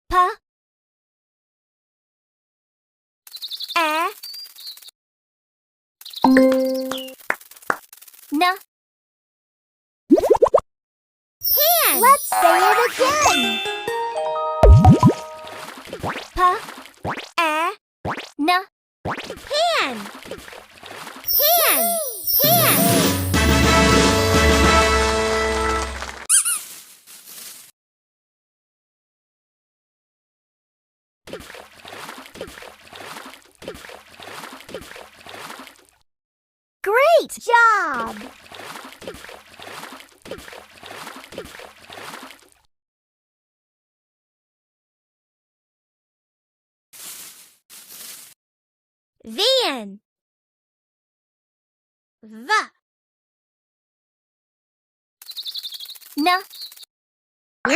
P, A, N. Pan. Let's say it again. P, A, N. Pan. Pan. Pan. Great job! Van. V. N. No. A.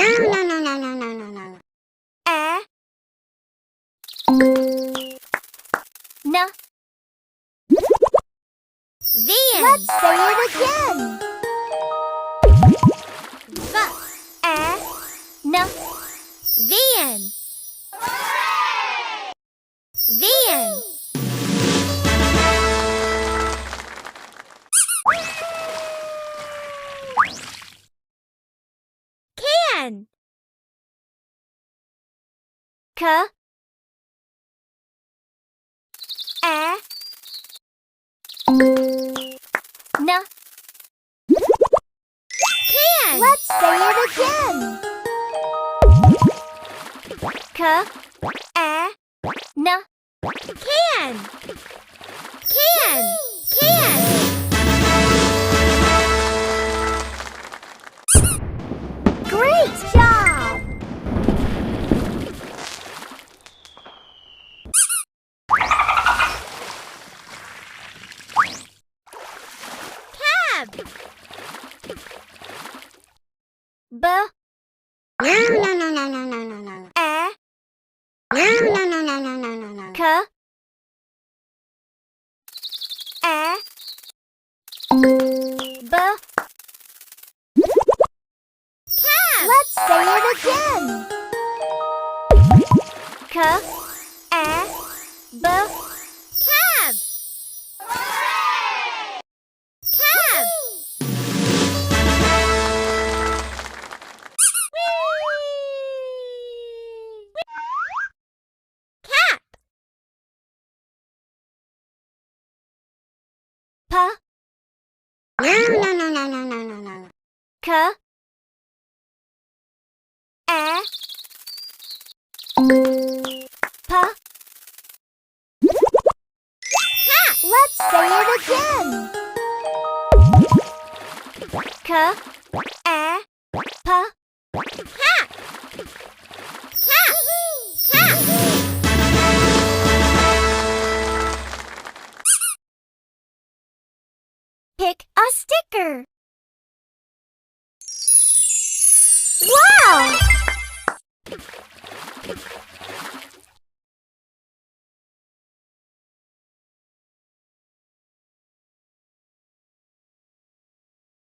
N. Van. Let's say it again. V. A. N. Van. Van. Can. K. A. N. Can. Let's say it again. K. A. N. Can. Can. Can. Great job! Cab. B. No. A. No. K. A. B. Cab. Let's say it again. K. A. B. Cab. Cab. Cap. P. No. K. A. P. Cat. Let's say it again. K. A. P. Cat.